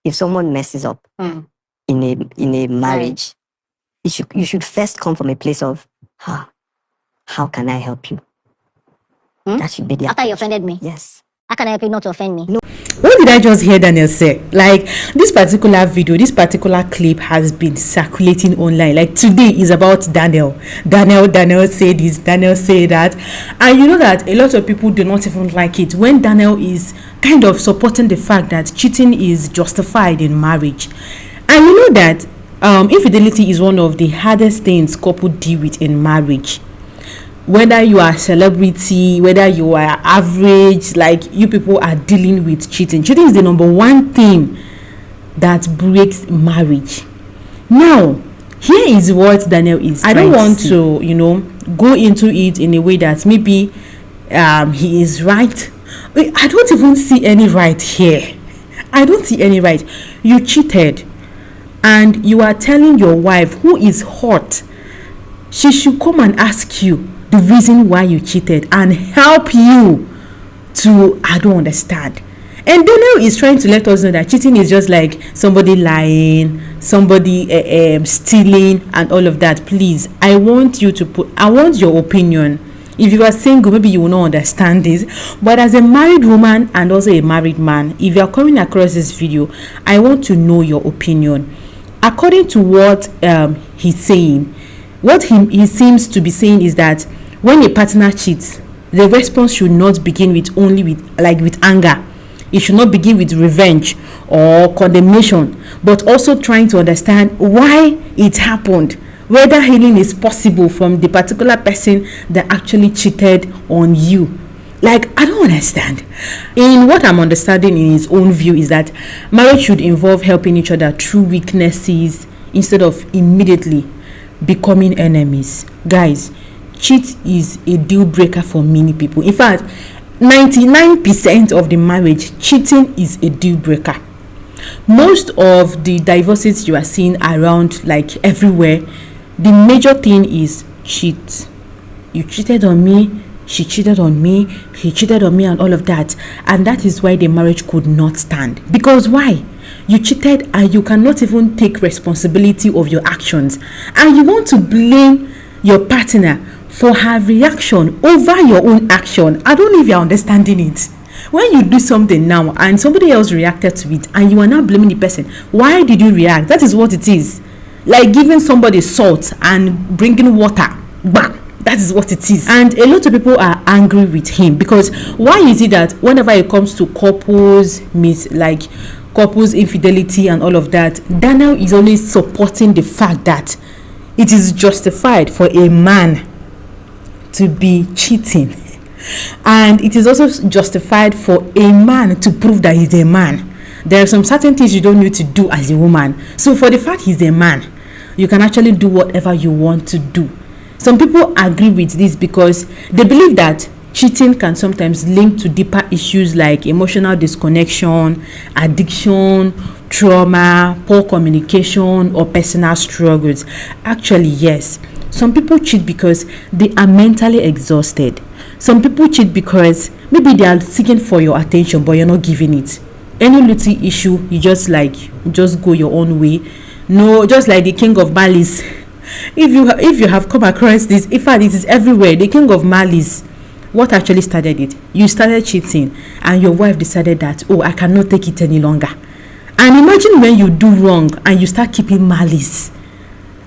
if someone messes up in a marriage, you should first come from a place of how can I help you? That should be the After you offended me? Yes. How can I help you not to offend me? No. What did I just hear Daniel say? Like, this particular video, this particular clip has been circulating online. Like, today is about Daniel. Daniel say this, Daniel say that. And you know that a lot of people do not even like it when Daniel is kind of supporting the fact that cheating is justified in marriage. And you know that infidelity is one of the hardest things couples deal with in marriage. Whether you are a celebrity, whether you are average, like, you people are dealing with cheating. Cheating is the number one thing that breaks marriage. Now, here is what Daniel is. I don't want to, go into it in a way that maybe he is right. I don't even see any right here. I don't see any right. You cheated, and you are telling your wife, who is hot, she should come and ask you the reason why you cheated and help you to, I don't understand. And Daniel is trying to let us know that cheating is just like somebody lying, somebody stealing and all of that. Please, I want your opinion. If you are single, maybe you will not understand this, but as a married woman and also a married man, if you are coming across this video, I want to know your opinion. According to what he's saying, what he seems to be saying is that when a partner cheats, the response should not begin with anger. It should not begin with revenge or condemnation, but also trying to understand why it happened, whether healing is possible from the particular person that actually cheated on you. Like, I don't understand. In what I'm understanding in his own view is that marriage should involve helping each other through weaknesses instead of immediately becoming enemies. Guys, cheat is a deal breaker for many people. In fact, 99% of the marriage, cheating is a deal breaker. Most of the divorces you are seeing around, like everywhere, the major thing is cheat. You cheated on me, she cheated on me, he cheated on me, and all of that. And that is why the marriage could not stand. Because why? You cheated and you cannot even take responsibility of your actions, and you want to blame your partner for her reaction over your own action. I don't know if you're understanding it. When you do something now and somebody else reacted to it and you are now blaming the person, why did you react? That is what it is. Like giving somebody salt and bringing water. Bam! That is what it is. And a lot of people are angry with him because why is it that whenever it comes to couples infidelity and all of that, Daniel is always supporting the fact that it is justified for a man to be cheating, and it is also justified for a man to prove that he's a man. There are some certain things you don't need to do as a woman. So for the fact he's a man, you can actually do whatever you want to do. Some people agree with this because they believe that cheating can sometimes link to deeper issues like emotional disconnection, addiction, trauma, poor communication, or personal struggles. Actually, yes. Some people cheat because they are mentally exhausted. Some people cheat because maybe they are seeking for your attention, but you're not giving it. Any little issue, you just go your own way. No, just like the king of malice. If you have come across this, in fact, it is everywhere. The king of malice. What actually started it? You started cheating, and your wife decided that, I cannot take it any longer. And imagine when you do wrong and you start keeping malice.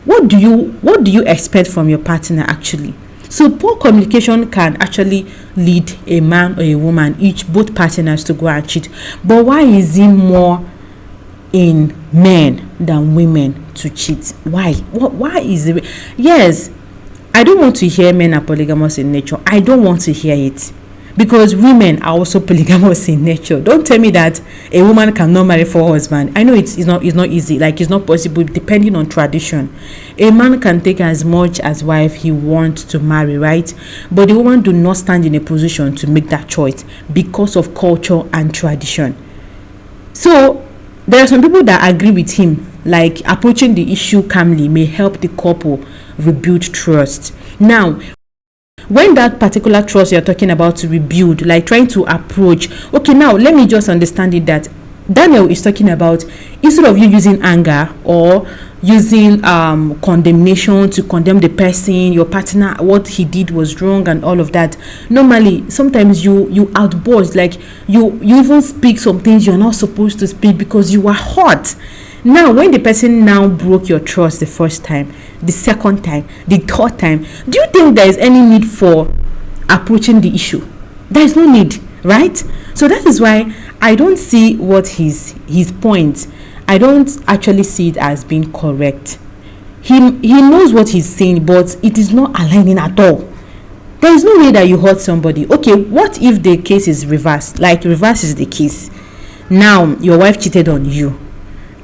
What do you expect from your partner actually? So poor communication can actually lead a man or a woman, both partners, to go and cheat. But why is it more in men than women to cheat? Why? Why is it? Yes, I don't want to hear men are polygamous in nature. I don't want to hear it. Because women are also polygamous in nature. Don't tell me that a woman cannot marry four husbands. I know it's not easy. Like, it's not possible depending on tradition. A man can take as much as wife he wants to marry, right? But the woman do not stand in a position to make that choice because of culture and tradition. So there are some people that agree with him, like approaching the issue calmly may help the couple rebuild trust. Now, when that particular trust you're talking about to rebuild, like trying to approach, okay, now let me just understand it that Daniel is talking about, instead of you using anger or using condemnation to condemn the person, your partner, what he did was wrong and all of that. Normally, sometimes you outburst, like you even speak some things you're not supposed to speak because you are hot. Now, when the person now broke your trust the first time, the second time, the third time, do you think there is any need for approaching the issue? There is no need, right? So that is why I don't see what his point. I don't actually see it as being correct. He knows what he's saying, but it is not aligning at all. There is no way that you hurt somebody. Okay, what if the case is reversed? Like, reverse is the case. Now your wife cheated on you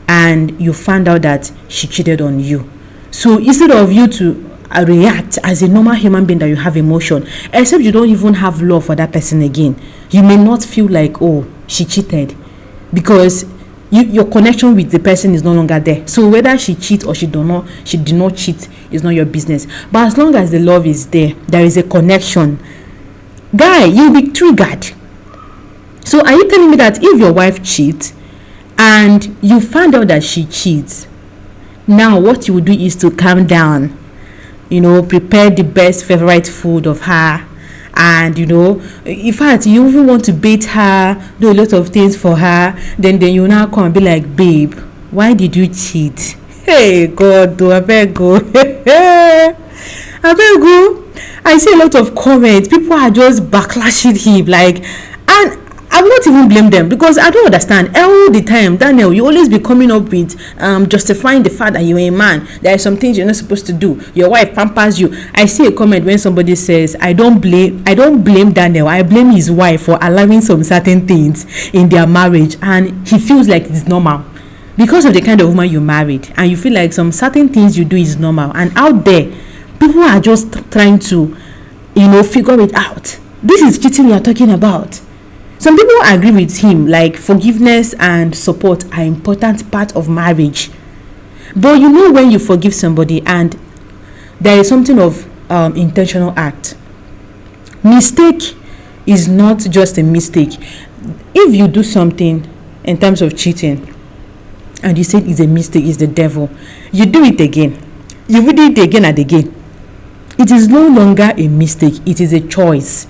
and you found out that she cheated on you. So instead of you to react as a normal human being that you have emotion, except you don't even have love for that person again, you may not feel like, oh, she cheated, because your connection with the person is no longer there. So whether she cheat or she did not cheat is not your business. But as long as the love is there, there is a connection, guy, you'll be triggered. So are you telling me that if your wife cheats and you find out that she cheats, now what you will do is to calm down, prepare the best favorite food of her, and in fact you even want to bathe her, do a lot of things for her, then you now come and be like, babe, why did you cheat? Hey God, I beg go. I see a lot of comments, people are just backlashing him, like, and I will not even blame them, because I don't understand. All the time, Daniel, you always be coming up with justifying the fact that you're a man. There are some things you're not supposed to do. Your wife pampers you. I see a comment when somebody says, I don't blame Daniel. I blame his wife for allowing some certain things in their marriage, and he feels like it's normal because of the kind of woman you married, and you feel like some certain things you do is normal. And out there, people are just trying to, figure it out. This is cheating we are talking about. Some people agree with him, like forgiveness and support are important part of marriage. But when you forgive somebody and there is something of intentional act, mistake is not just a mistake. If you do something in terms of cheating and you say it's a mistake, it's the devil, you do it again, you will do it again and again, it is no longer a mistake, it is a choice.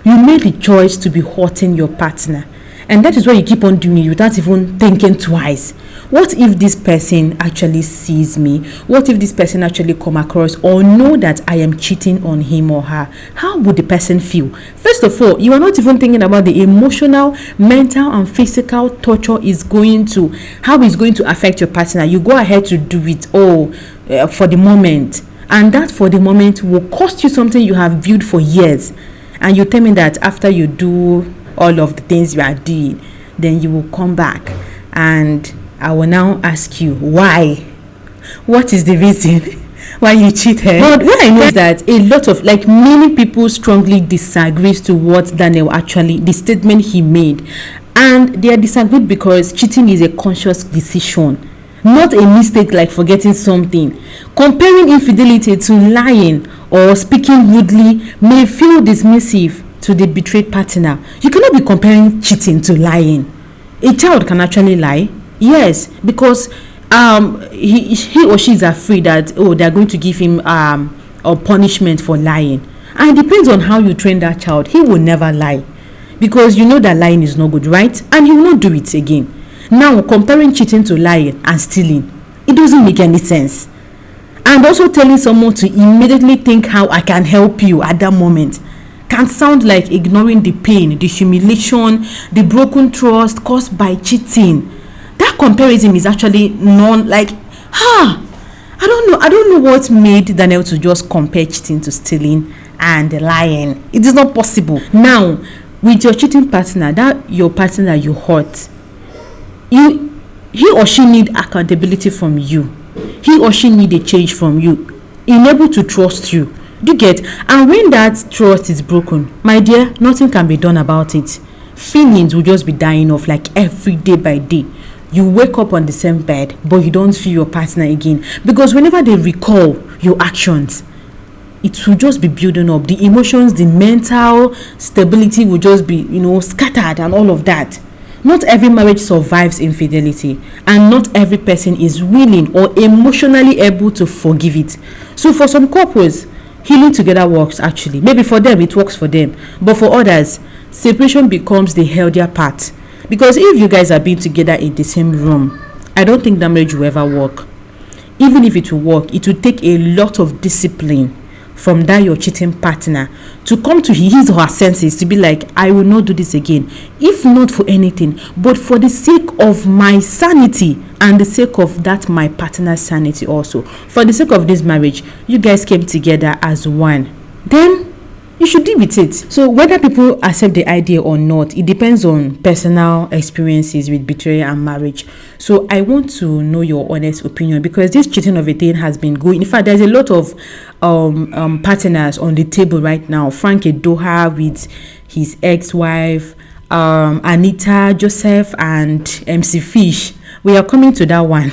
You made the choice to be hurting your partner, and that is why you keep on doing it without even thinking twice. What if this person actually sees me? What if this person actually come across or know that I am cheating on him or her? How would the person feel? First of all, you are not even thinking about the emotional, mental and physical torture how it's going to affect your partner. You go ahead to do it for the moment, and that for the moment will cost you something you have built for years. And you tell me that after you do all of the things you are doing, then you will come back, and I will now ask you why. What is the reason why you cheated? But what I know is that a lot of, many people strongly disagrees to what the statement he made, and they are disagreed because cheating is a conscious decision, not a mistake like forgetting something. Comparing infidelity to lying or speaking rudely may feel dismissive to the betrayed partner. You cannot be comparing cheating to lying. A child can actually lie, yes, because he or she is afraid that they are going to give him a punishment for lying. And it depends on how you train that child. He will never lie because that lying is not good, right? And he will not do it again. Now, comparing cheating to lying and stealing, it doesn't make any sense. And also telling someone to immediately think how I can help you at that moment can sound like ignoring the pain, the humiliation, the broken trust caused by cheating. That comparison is actually I don't know what made Daniel to just compare cheating to stealing and lying. It is not possible. Now, with your cheating partner, that your partner you hurt, he or she need accountability from you. He or she need a change from you, unable to trust you. Do you get? And when that trust is broken, my dear, nothing can be done about it. Feelings will just be dying off, every day by day. You wake up on the same bed, but you don't feel your partner again, because whenever they recall your actions, it will just be building up. The emotions, the mental stability will just be scattered and all of that. Not every marriage survives infidelity, and not every person is willing or emotionally able to forgive it. So for some couples, healing together works actually. Maybe for them, it works for them. But for others, separation becomes the healthier part. Because if you guys are being together in the same room, I don't think that marriage will ever work. Even if it will work, it will take a lot of discipline from that your cheating partner to come to his or her senses, to be like, I will not do this again, if not for anything but for the sake of my sanity and the sake of that my partner's sanity also. For the sake of this marriage, you guys came together as one, then you should deal with it. So whether people accept the idea or not, it depends on personal experiences with betrayal and marriage. So I want to know your honest opinion, because this cheating of a thing has been going. In fact, there's a lot of partners on the table right now. Frank Edoha with his ex-wife, Anita, Joseph, and MC Fish. We are coming to that one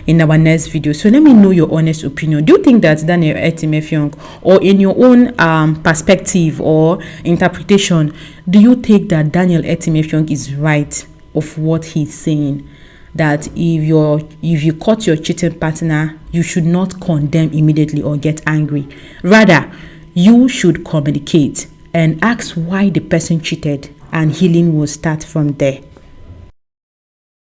in our next video. So let me know your honest opinion. Do you think that Daniel Etim Effiong, or in your own perspective or interpretation, do you think that Daniel Etim Effiong is right of what he's saying, that if you caught your cheating partner, you should not condemn immediately or get angry? Rather, you should communicate and ask why the person cheated, and healing will start from there.